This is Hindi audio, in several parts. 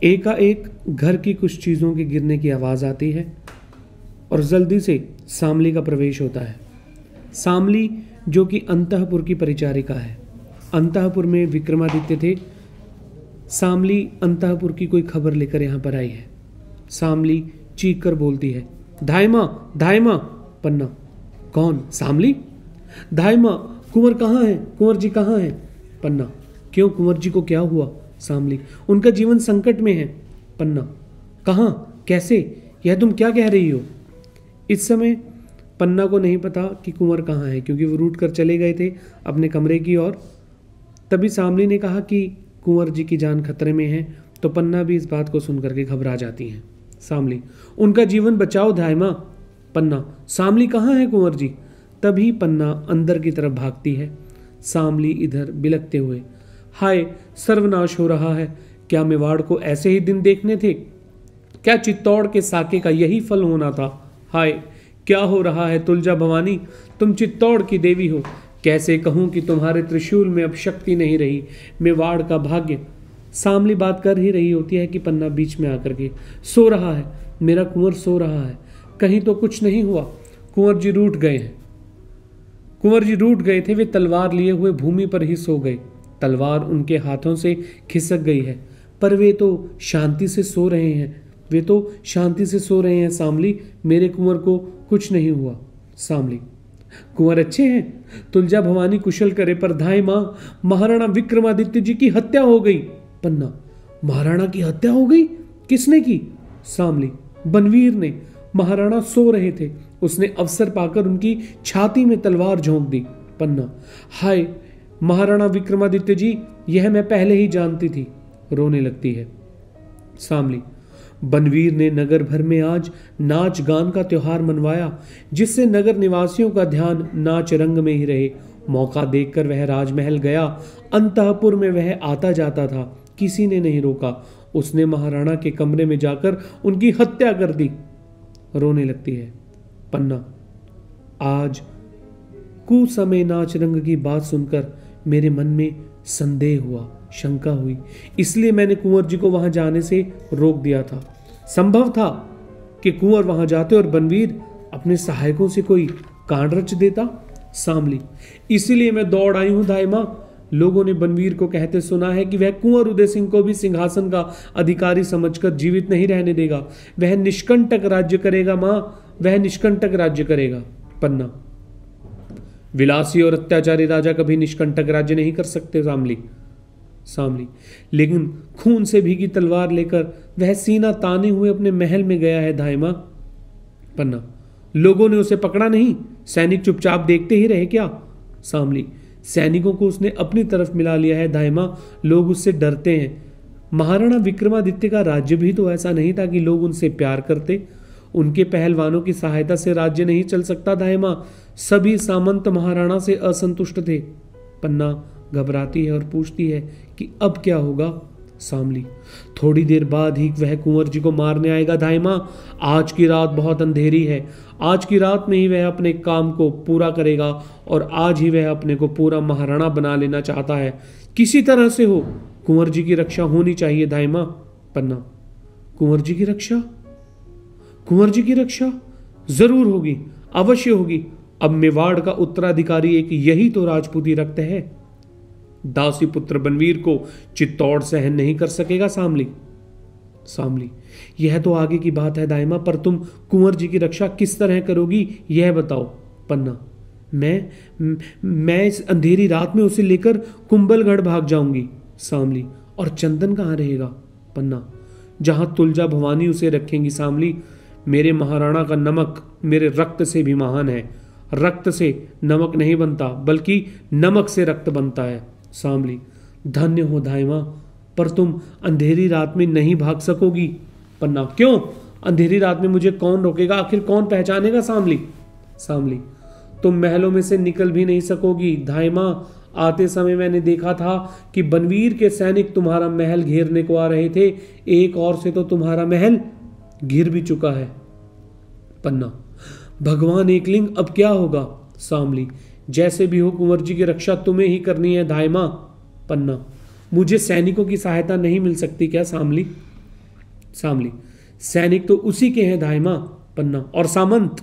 एकाएक घर की कुछ चीज़ों के गिरने की आवाज़ आती है और जल्दी से सामली का प्रवेश होता है। सामली जो कि अंतःपुर की परिचारिका है। अंतःपुर में विक्रमादित्य थे। सामली अंतःपुर की कोई खबर लेकर यहाँ पर आई है। सामली चीख कर बोलती है, धाइमा धाइमा। पन्ना, कौन? सामली? धाइमा, कुंवर कहाँ है? कुंवर जी कहाँ हैं? पन्ना, क्यों, कुंवर जी को क्या हुआ? सामली, उनका जीवन संकट में है। पन्ना, कहाँ, कैसे, यह तुम क्या कह रही हो? इस समय पन्ना को नहीं पता कि कुंवर कहाँ है, क्योंकि वो रूठ कर चले गए थे अपने कमरे की ओर। तभी सामली ने कहा कि कुंवर जी की जान खतरे में है, तो पन्ना भी इस बात को सुनकर के घबरा जाती हैं। सामली, उनका जीवन बचाओ धाइमा। पन्ना, सामली कहाँ है कुंवर जी? तभी पन्ना अंदर की तरफ भागती है। सामली इधर बिलखते हुए, हाय सर्वनाश हो रहा है। क्या मेवाड़ को ऐसे ही दिन देखने थे? क्या चित्तौड़ के साके का यही फल होना था? हाय क्या हो रहा है तुलजा भवानी, तुम चित्तौड़ की देवी हो। कैसे कहूँ कि तुम्हारे त्रिशूल में अब शक्ति नहीं रही, मेवाड़ का भाग्य। सामली बात कर ही रही होती है कि पन्ना बीच में आकर के, सो रहा है, मेरा कुंवर सो रहा है, कहीं तो कुछ नहीं हुआ। कुंवर जी रूठ गए हैं। कुंवर जी रूठ गए थे, वे तलवार लिए हुए भूमि पर ही सो गए। तलवार उनके हाथों से खिसक गई है, पर वे तो शांति से सो रहे हैं। वे तो शांति से सो रहे हैं सामली, मेरे कुंवर को कुछ नहीं हुआ। सामली, कुंवर अच्छे हैं, तुलजा भवानी कुशल करे, पर धाई माँ, महाराणा विक्रमादित्य जी की हत्या हो गई। पन्ना, महाराणा की हत्या हो गई? किसने की? सामली, बनवीर ने। महाराणा सो रहे थे, उसने अवसर पाकर उनकी छाती में तलवार झोंक दी। पन्ना, हाय महाराणा विक्रमादित्य जी, यह मैं पहले ही जानती थी। रोने लगती है। सामली, बनवीर ने नगर भर में आज नाच गान का त्योहार मनवाया, जिससे नगर निवासियों का ध्यान नाच रंग में ही रहे। मौका देखकर वह राजमहल गया। अंतःपुर में वह आता जाता था, किसी ने नहीं रोका। उसने महाराणा के कमरे में जाकर उनकी हत्या कर दी। रोने लगती है। पन्ना, आज कुसमय नाच रंग की बात सुनकर मेरे मन में संदेह हुआ, शंका हुई, इसलिए मैंने कुंवर जी को वहां जाने से रोक दिया था। संभव था कि कुंवर वहां जाते और बनवीर अपने सहायकों से कोई कांड रच देता। सामली, इसीलिए मैं दौड़ आई हूं धाई मां। लोगों ने बनवीर को कहते सुना है कि वह कुंवर उदय सिंह को भी सिंहासन का अधिकारी समझकर जीवित नहीं रहने देगा। वह निष्कंटक राज्य करेगा मां, वह निष्कंटक राज्य करेगा। पन्ना, विलासी और अत्याचारी राजा कभी निष्कंटक राज्य नहीं कर सकते सामली। सामली, लेकिन खून से भीगी तलवार लेकर वह सीना ताने हुए अपने महल में गया है धाई मां। पन्ना, लोगों ने उसे पकड़ा नहीं? सैनिक चुपचाप देखते ही रहे क्या? सामली, सैनिकों को उसने अपनी तरफ मिला लिया है धाई मां, लोग उससे डरते हैं। महाराणा विक्रमादित्य का राज्य भी तो ऐसा नहीं था कि लोग उनसे प्यार करते। उनके पहलवानों की सहायता से राज्य नहीं चल सकता धाई मां। सभी सामंत महाराणा से असंतुष्ट थे। पन्ना घबराती है और पूछती है कि अब क्या होगा? सामली, थोड़ी देर बाद ही वह कुंवर जी को मारने आएगा धाई मां। आज की रात बहुत अंधेरी है, आज की रात में ही वह अपने काम को पूरा करेगा और आज ही वह अपने को पूरा महाराणा बना लेना चाहता है। किसी तरह से हो, कुंवर जी की रक्षा होनी चाहिए धाई मां। पन्ना, कुंवर जी की रक्षा? कुंवर जी की रक्षा जरूर होगी, अवश्य होगी। अब मेवाड़ का उत्तराधिकारी एक यही तो राजपूती रक्त है। दासी पुत्र बनवीर को चित्तौड़ सहन नहीं कर सकेगा सामली। सामली, यह तो आगे की बात है दाई मां, पर तुम कुंवर जी की रक्षा किस तरह करोगी यह बताओ। पन्ना, मैं इस अंधेरी रात में उसे लेकर कुंभलगढ़ भाग जाऊंगी। सामली, और चंदन कहाँ रहेगा? पन्ना, जहां तुलजा भवानी उसे रखेंगी सामली। मेरे महाराणा का नमक मेरे रक्त से भी महान है। रक्त से नमक नहीं बनता, बल्कि नमक से रक्त बनता है। सामली, धन्य हो धाई मां, पर तुम अंधेरी रात में नहीं भाग सकोगी। पन्ना, क्यों? अंधेरी रात में मुझे कौन रोकेगा? आखिर कौन पहचानेगा सामली? सामली, तुम महलों में से निकल भी नहीं सकोगी धाई मां। आते समय मैंने देखा था कि बनवीर के सैनिक तुम्हारा महल घेरने को आ रहे थे। एक और से तो तुम्हारा महल घिर भी चुका है। पन्ना, भगवान एकलिंग, अब क्या होगा? सामली, जैसे भी हो कुंवर जी की रक्षा तुम्हें ही करनी है धाई मां। पन्ना, मुझे सैनिकों की सहायता नहीं मिल सकती क्या सामली? सामली, सैनिक तो उसी के हैं दाइमा। पन्ना, और सामंत,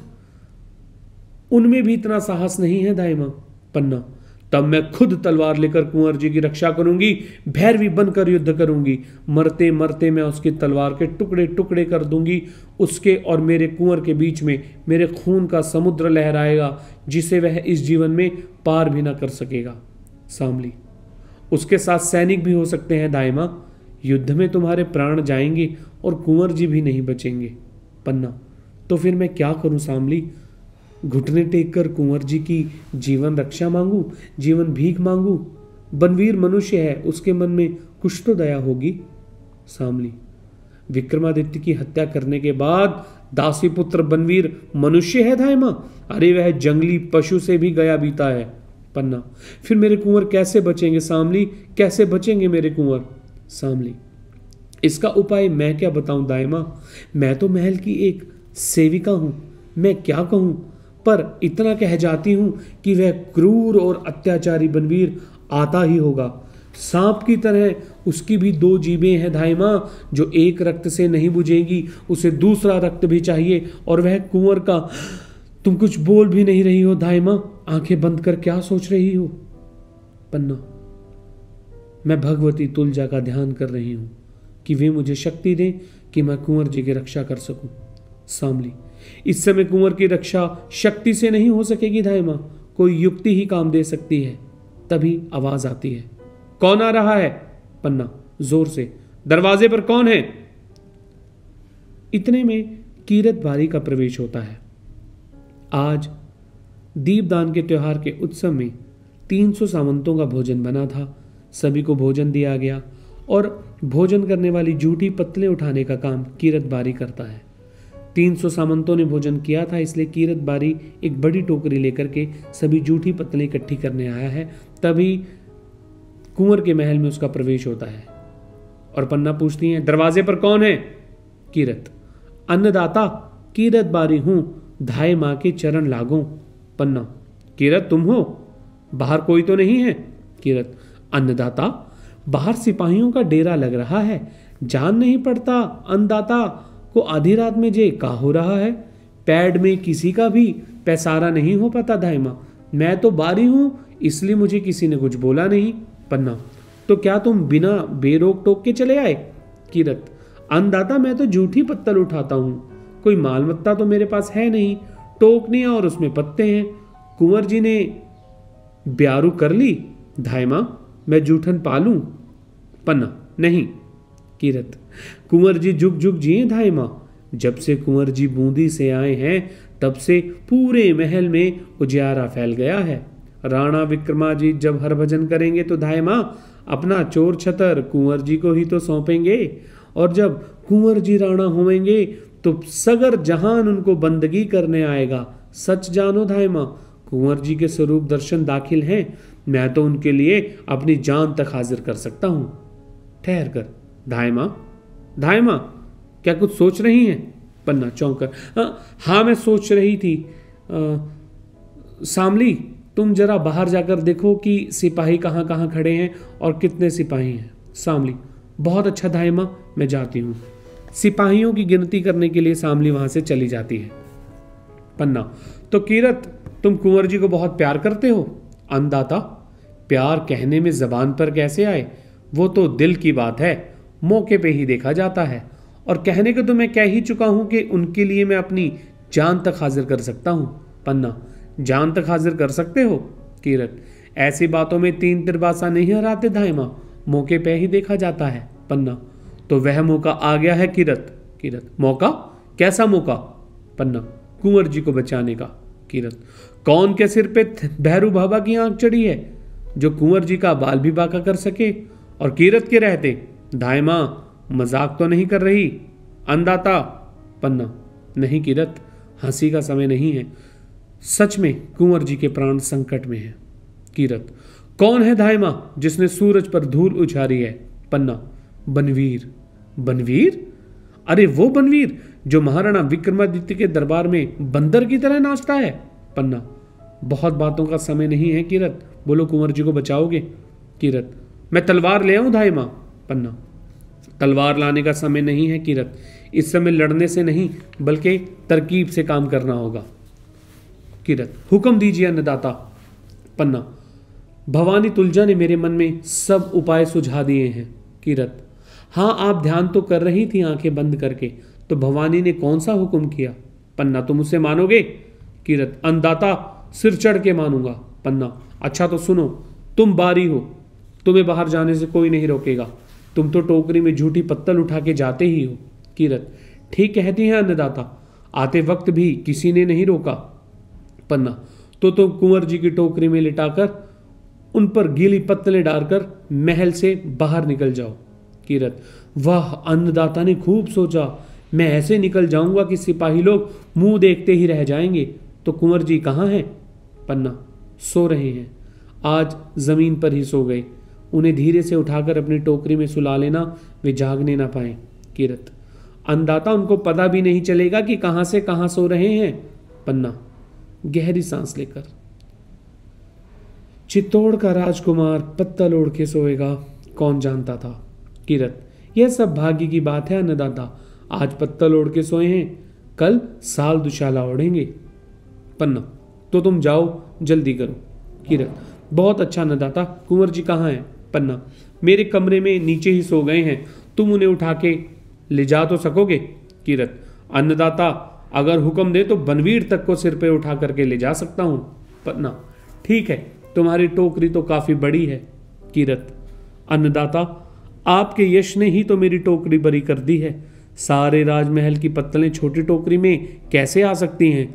उनमें भी इतना साहस नहीं है दाइमा। पन्ना, तब मैं खुद तलवार लेकर कुंवर जी की रक्षा करूंगी, भैरवी बनकर युद्ध करूंगी। मरते मरते मैं उसकी तलवार के टुकड़े टुकड़े कर दूंगी। उसके और मेरे कुंवर के बीच में मेरे खून का समुद्र लहराएगा, जिसे वह इस जीवन में पार भी ना कर सकेगा। सामली, उसके साथ सैनिक भी हो सकते हैं दाइमा। युद्ध में तुम्हारे प्राण जाएंगे और कुंवर जी भी नहीं बचेंगे। पन्ना, तो फिर मैं क्या करूं सामली? घुटने टेक कर कुंवर जी की जीवन रक्षा मांगू, जीवन भीख मांगू? बनवीर मनुष्य है, उसके मन में कुछ तो दया होगी। सामली, विक्रमादित्य की हत्या करने के बाद दासी पुत्र बनवीर मनुष्य है दाइमा? अरे वह जंगली पशु से भी गया बीता है। पन्ना, फिर मेरे कुंवर कैसे बचेंगे सामली? कैसे बचेंगे मेरे कुंवर? सामली, इसका उपाय मैं क्या बताऊं दाइमा? मैं तो महल की एक सेविका हूं, मैं क्या कहूं? पर इतना कह जाती हूं कि वह क्रूर और अत्याचारी बनवीर आता ही होगा। सांप की तरह उसकी भी दो जीभें हैं दाइमा, जो एक रक्त से नहीं बुझेगी, उसे दूसरा रक्त भी चाहिए। और वह कुंवर का, तुम कुछ बोल भी नहीं रही हो दाइमा, आंखें बंद कर क्या सोच रही हो? पन्ना, मैं भगवती तुलजा का ध्यान कर रही हूं कि वे मुझे शक्ति दें कि मैं कुंवर जी की रक्षा कर सकूं। सामली, इस समय कुंवर की रक्षा शक्ति से नहीं हो सकेगी दाइमा, कोई युक्ति ही काम दे सकती है। तभी आवाज आती है, कौन आ रहा है? पन्ना, जोर से, दरवाजे पर कौन है? इतने में कीरत बारी का प्रवेश होता है। आज दीपदान के त्योहार के उत्सव में 300 सामंतों का भोजन बना था। सभी को भोजन दिया गया और भोजन करने वाली जूठी पत्तलें उठाने का काम कीरत बारी करता है। 300 सामंतों ने भोजन किया था, इसलिए कीरत बारी एक बड़ी टोकरी लेकर के सभी जूठी पत्तलें इकट्ठी करने आया है। तभी कुंवर के महल में उसका प्रवेश होता है और पन्ना पूछती है, दरवाजे पर कौन है? कीरत, अन्नदाता कीरत बारी हूं, धाय मां के चरण लागो। पन्ना, कीरत तुम हो? बाहर कोई तो नहीं है? कीरत, अन्नदाता, बाहर सिपाहियों का डेरा लग रहा है, जान नहीं पड़ता अन्नदाता को आधी रात में जे का हो रहा है। पैड में किसी का भी पैसारा नहीं हो पाता दाइमा। मैं तो बारी हूं, इसलिए मुझे किसी ने कुछ बोला नहीं। पन्ना, तो क्या तुम बिना बेरोक टोक के चले आए? कीरत, अन्नदाता, मैं तो जूठी पत्तल उठाता हूं, कोई मालमत्ता तो मेरे पास है नहीं, टोकनियां और उसमें पत्ते हैं। कुंवर जी ने ब्यारू कर ली धायमा, मैं जूठन पालूं? पन्ना, नहीं। कीरत, कुंवर जी जुग जुग जिए धायमा, जब से कुंवर जी बूंदी से आए हैं तब से पूरे महल में उजियारा फैल गया है। राणा विक्रमाजीत जब हरभजन करेंगे तो धायमा अपना चोर छतर कुंवर जी को ही तो सौंपेंगे, और जब कुंवर जी राणा होंगे तो सगर जहान उनको बंदगी करने आएगा। सच जानो धायमा, कुंवर जी के स्वरूप दर्शन दाखिल हैं, मैं तो उनके लिए अपनी जान तक हाजिर कर सकता हूं। ठहर कर धायमा, धायमा क्या कुछ सोच रही हैं? पन्ना चौंक कर, हाँ मैं सोच रही थी। सामली, तुम जरा बाहर जाकर देखो कि सिपाही कहाँ कहाँ खड़े हैं और कितने सिपाही हैं। सामली, बहुत अच्छा धायमा, मैं जाती हूँ। सिपाहियों की गिनती करने के लिए सामली वहां से चली जाती है। पन्ना, तो कीरत, तुम कुंवर जी को बहुत प्यार करते हो? अन्नदाता, प्यार कहने में जबान पर कैसे आए, वो तो दिल की बात है, मौके पे ही देखा जाता है। और कहने को तो मैं कह ही चुका हूं कि उनके लिए मैं अपनी जान तक हाजिर कर सकता हूं। पन्ना, जान तक हाजिर कर सकते हो? कीरत, ऐसी बातों में तीन तिरबासा नहीं हराते धायमा, मौके पे ही देखा जाता है। पन्ना, तो वह मौका आ गया है कीरत। कीरत, मौका? कैसा मौका? पन्ना, कुंवर जी को बचाने का। कीरत, कौन के सिर पे भैरू बाबा की आंख चढ़ी है जो कुंवर जी का बाल भी बाका कर सके और कीरत के रहते? धायमा, मजाक तो नहीं कर रही? अन्नदाता। पन्ना, नहीं कीरत, हंसी का समय नहीं है, सच में कुंवर जी के प्राण संकट में है। कीरत, कौन है धायमा जिसने सूरज पर धूल उछारी है? पन्ना, बनवीर। बनवीर? अरे वो बनवीर जो महाराणा विक्रमादित्य के दरबार में बंदर की तरह नाचता है। पन्ना, बहुत बातों का समय नहीं है कीरत, बोलो कुंवर जी को बचाओगे? कीरत, मैं तलवार ले आऊं धायमा? पन्ना, तलवार लाने का समय नहीं है कीरत। इस समय लड़ने से नहीं बल्कि तरकीब से काम करना होगा। कीरत, हुक्म दीजिए अन्नदाता। पन्ना, भवानी तुलजा ने मेरे मन में सब उपाय सुझा दिए हैं। कीरत, हाँ, आप ध्यान तो कर रही थी आंखें बंद करके, तो भवानी ने कौन सा हुक्म किया? पन्ना, तुम उसे मानोगे? कीरत, अन्नदाता, सिर चढ़ के मानूंगा। पन्ना, अच्छा तो सुनो, तुम बारी हो, तुम्हें बाहर जाने से कोई नहीं रोकेगा। तुम तो टोकरी में झूठी पत्तल उठा के जाते ही हो। कीरत, ठीक कहती हैं अन्नदाता, आते वक्त भी किसी ने नहीं रोका। पन्ना, तो तुम कुंवर जी की टोकरी में लिटाकर उन पर गीली पत्तलें डालकर महल से बाहर निकल जाओ। कीरत, वाह, अन्नदाता ने खूब सोचा। मैं ऐसे निकल जाऊंगा कि सिपाही लोग मुंह देखते ही रह जाएंगे। तो कुंवर जी कहाँ हैं? पन्ना, सो रहे हैं, आज जमीन पर ही सो गए। उन्हें धीरे से उठाकर अपनी टोकरी में सुला लेना, वे जागने ना पाए। कीरत, अन्नदाता, उनको पता भी नहीं चलेगा कि कहां से कहां सो रहे हैं। पन्ना, गहरी सांस लेकर, चित्तौड़ का राजकुमार पत्तल ओढ़ के सोएगा, कौन जानता था। कीरत, यह सब भाग्य की बात है अन्नदाता, आज पत्तल ओढ़ के सोए हैं, कल साल दुशाला ओढ़ेंगे। पन्ना, तो तुम जाओ, जल्दी करो। कीरत, बहुत अच्छा अन्नदाता, कुंवर जी कहाँ हैं? पन्ना, मेरे कमरे में नीचे ही सो गए हैं, तुम उन्हें उठा के ले जा तो सकोगे? कीरत, अन्नदाता, अगर हुक्म दे तो बनवीर तक को सिर पे उठा करके ले जा सकता हूं। पन्ना, ठीक है, तुम्हारी टोकरी तो काफी बड़ी है। कीरत, अन्नदाता, आपके यश ने ही तो मेरी टोकरी बड़ी कर दी है। सारे राजमहल की पत्तलें छोटी टोकरी में कैसे आ सकती हैं?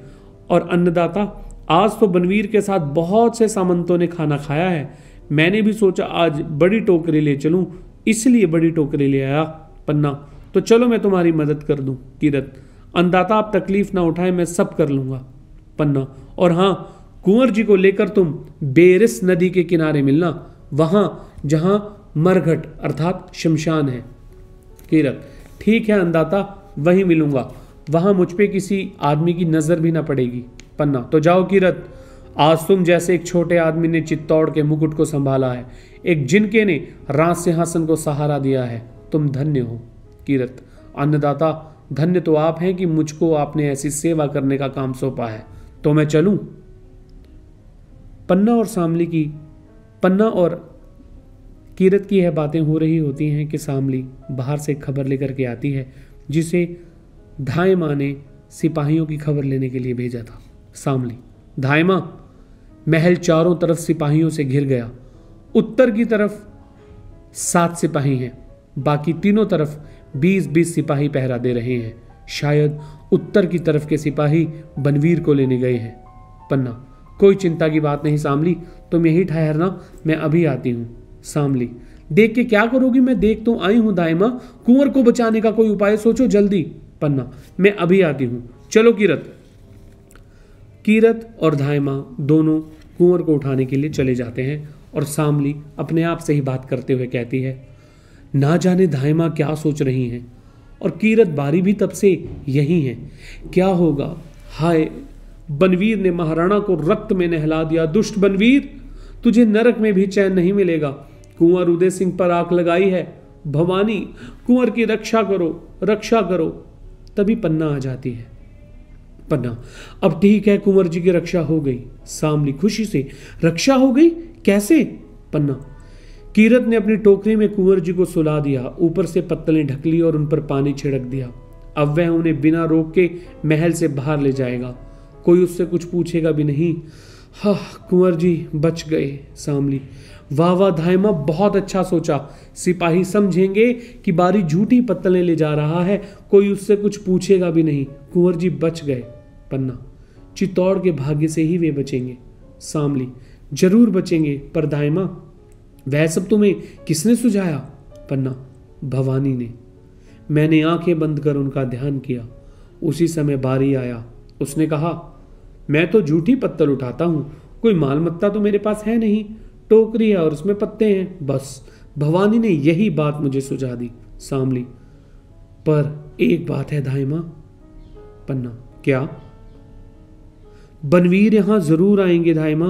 और अन्नदाता, आज तो बनवीर के साथ बहुत से सामंतों ने खाना खाया है, मैंने भी सोचा आज बड़ी टोकरी ले चलूं, इसलिए बड़ी टोकरी ले आया। पन्ना, तो चलो मैं तुम्हारी मदद कर दूं। कीरत, अन्नदाता, आप तकलीफ ना उठाए, मैं सब कर लूंगा। पन्ना, और हाँ, कुंवर जी को लेकर तुम बेरिस नदी के किनारे मिलना, वहां जहां मरघट अर्थात शमशान है। कीरत, ठीक है अन्नदाता, वहीं मिलूंगा, वहां मुझ पे किसी आदमी की नजर भी ना पड़ेगी। पन्ना, तो जाओ कीरत, आज तुम जैसे एक छोटे आदमी ने चित्तौड़ के मुकुट को संभाला है, एक जिनके ने राज सिंहासन को सहारा दिया है, तुम धन्य हो। कीरत, अन्नदाता, धन्य तो आप हैं कि मुझको आपने ऐसी सेवा करने का काम सौंपा है, तो मैं चलूं? पन्ना और कीरत की यह बातें हो रही होती हैं कि शामली बाहर से खबर लेकर के आती है, जिसे धाय माँ ने सिपाहियों की खबर लेने के लिए भेजा था। शामली, धाय माँ, महल चारों तरफ सिपाहियों से घिर गया। उत्तर की तरफ 7 सिपाही हैं, बाकी तीनों तरफ 20-20 सिपाही पहरा दे रहे हैं। शायद उत्तर की तरफ के सिपाही बनवीर को लेने गए हैं। पन्ना, कोई चिंता की बात नहीं शामली, तुम यही ठहरना, मैं अभी आती हूं। शामली, देख के क्या करोगी? मैं देख तो आई हूं दाइमा, कुंवर को बचाने का कोई उपाय सोचो जल्दी। पन्ना, मैं अभी आती हूं, चलो कीरत। कीरत और धायमा दोनों कुंवर को उठाने के लिए चले जाते हैं और शामली अपने आप से ही बात करते हुए कहती है, ना जाने धायमा क्या सोच रही हैं, और कीरत बारी भी तब से यही है। क्या होगा? हाय, बनवीर ने महाराणा को रक्त में नहला दिया। दुष्ट बनवीर, तुझे नरक में भी चैन नहीं मिलेगा। कुंवर उदय सिंह पर आंख लगाई है। भवानी, कुंवर की रक्षा करो, रक्षा करो। तभी पन्ना आ जाती है। पन्ना, अब ठीक है, कुंवर जी की रक्षा हो गई। शामली खुशी से, रक्षा हो गई? कैसे? पन्ना, कीरत ने अपनी टोकरी में कुंवर जी को सुला दिया, ऊपर से पत्तलें ढक ली और उन पर पानी छिड़क दिया। अब वह उन्हें बिना रोक के महल से बाहर ले जाएगा, कोई उससे कुछ पूछेगा भी नहीं। हाँ, कुंवर जी बच गए। शामली, वाह वाह धायमा, बहुत अच्छा सोचा। सिपाही समझेंगे कि बारी झूठी पत्तलें ले जा रहा है, कोई उससे कुछ पूछेगा भी नहीं। कुंवर जी बच गए। पन्ना, चित्तौड़ के भाग्य से ही वे बचेंगे। शामली, जरूर बचेंगे, पर धायमा वह सब तुम्हें किसने सुझाया? पन्ना, भवानी ने। मैंने आंखें बंद कर उनका ध्यान किया। उसी समय बारी आया। उसने कहा, मैं तो झूठी पत्तल उठाता हूं, कोई मालमत्ता तो मेरे पास है नहीं, टोकरी है और उसमें पत्ते हैं, बस। भवानी ने यही बात मुझे सुझा दी। शामली, पर एक बात है धायमा। पन्ना, क्या? बनवीर यहां जरूर आएंगे धायमा,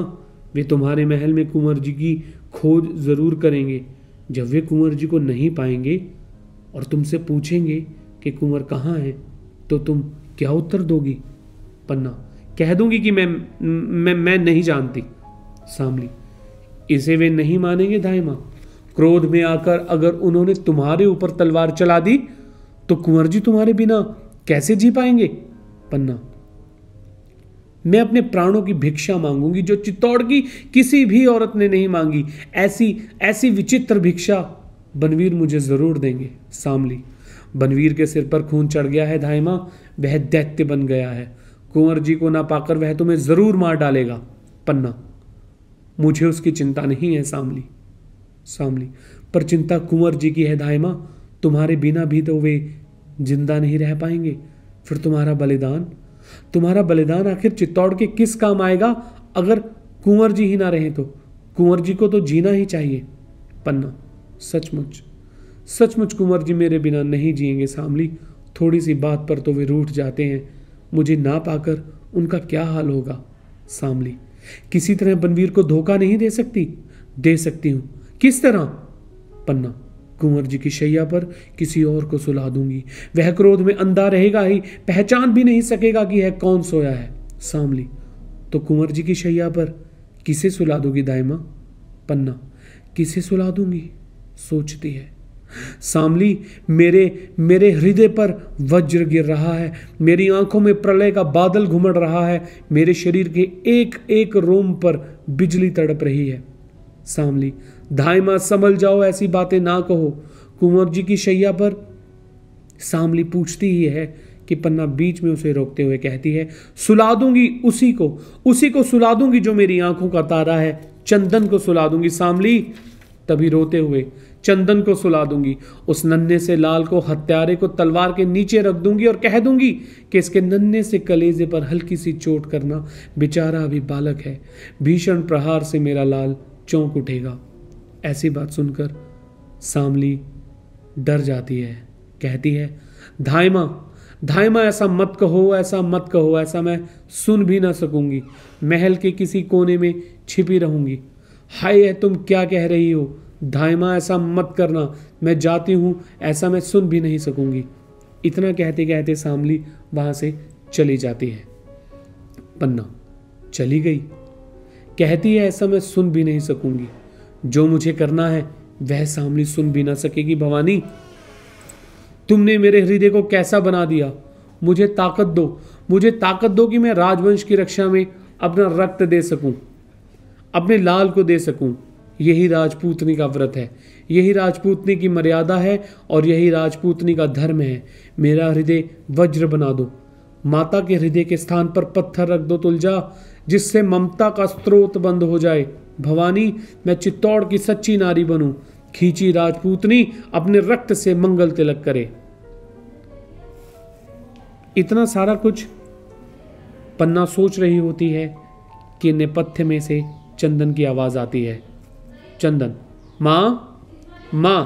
वे तुम्हारे महल में कुंवर जी की खोज जरूर करेंगे। जब वे कुंवर जी को नहीं पाएंगे और तुमसे पूछेंगे कि कुंवर कहाँ है, तो तुम क्या उत्तर दोगी? पन्ना, कह दूंगी कि मैं नहीं जानती। शामली, इसे वे नहीं मानेंगे दाहिमा। क्रोध में आकर अगर उन्होंने तुम्हारे ऊपर तलवार चला दी तो कुंवर जी तुम्हारे बिना कैसे जी पाएंगे? पन्ना, मैं अपने प्राणों की भिक्षा मांगूंगी जो चित्तौड़ की किसी भी औरत ने नहीं मांगी। ऐसी विचित्र भिक्षा बनवीर मुझे जरूर देंगे। शामली, बनवीर के सिर पर खून चढ़ गया है दाहिमा, वह दैत्य बन गया है। कुंवर जी को ना पाकर वह तुम्हें जरूर मार डालेगा। पन्ना, मुझे उसकी चिंता नहीं है शामली। शामली, पर चिंता कुंवर जी की है दाहिमा, तुम्हारे बिना भी तो वे जिंदा नहीं रह पाएंगे। फिर तुम्हारा बलिदान आखिर चित्तौड़ के किस काम आएगा अगर कुंवर जी ही ना रहे तो? कुंवर जी को तो जीना ही चाहिए। पन्ना, सचमुच कुंवर जी मेरे बिना नहीं जिएंगे शामली। थोड़ी सी बात पर तो वे रूठ जाते हैं, मुझे ना पाकर उनका क्या हाल होगा? शामली, किसी तरह बनवीर को धोखा नहीं दे सकती? दे सकती हूं। किस तरह? पन्ना, कुंवर जी की शैया पर किसी और को सुला दूंगी। वह क्रोध में अंधा रहेगा ही, पहचान भी नहीं सकेगा कि यह कौन सोया है। शामली, तो कुंवर जी की शैया पर किसे सुला दोगी दाइमा? पन्ना, किसे सुला दूंगी? सोचती है। शामली, मेरे हृदय पर वज्र गिर रहा है, मेरी आंखों में प्रलय का बादल घुमड़ रहा है, मेरे शरीर के एक एक रोम पर बिजली तड़प रही है। शामली, दाइमा संभल जाओ, ऐसी बातें ना कहो। कुंवर जी की शैया पर शामली पूछती ही है कि पन्ना बीच में उसे रोकते हुए कहती है, सुला दूंगी उसी को सुला दूंगी जो मेरी आंखों का तारा है, चंदन को सुला दूंगी। शामली, तभी रोते हुए, चंदन को सुला दूंगी। उस नन्हे से लाल को, हत्यारे को तलवार के नीचे रख दूंगी और कह दूंगी कि इसके नन्हे से कलेजे पर हल्की सी चोट करना, बेचारा अभी बालक है, भीषण प्रहार से मेरा लाल चौंक उठेगा। ऐसी बात सुनकर शामली डर जाती है, कहती है, धाइमा ऐसा मत कहो, ऐसा मैं सुन भी ना सकूंगी। महल के किसी कोने में छिपी रहूंगी। हाय, तुम क्या कह रही हो? धाइमा, ऐसा मत करना, मैं जाती हूं, ऐसा मैं सुन भी नहीं सकूंगी। इतना कहते कहते शामली वहां से चली जाती है। पन्ना, चली गई? कहती है, ऐसा मैं सुन भी नहीं सकूंगी। जो मुझे करना है वह शामली सुन भी ना सकेगी। भवानी, तुमने मेरे हृदय को कैसा बना दिया। मुझे ताकत दो कि मैं राजवंश की रक्षा में अपना रक्त दे सकूं, अपने लाल को दे सकूं। यही राजपूतनी का व्रत है, यही राजपूतनी की मर्यादा है और यही राजपूतनी का धर्म है। मेरा हृदय वज्र बना दो, माता के हृदय के स्थान पर पत्थर रख दो तुलजा, जिससे ममता का स्रोत बंद हो जाए। भवानी, मैं चित्तौड़ की सच्ची नारी बनूं, खींची राजपूतनी अपने रक्त से मंगल तिलक करे। इतना सारा कुछ पन्ना सोच रही होती है कि नेपथ्य में से चंदन की आवाज आती है। चंदन, मां,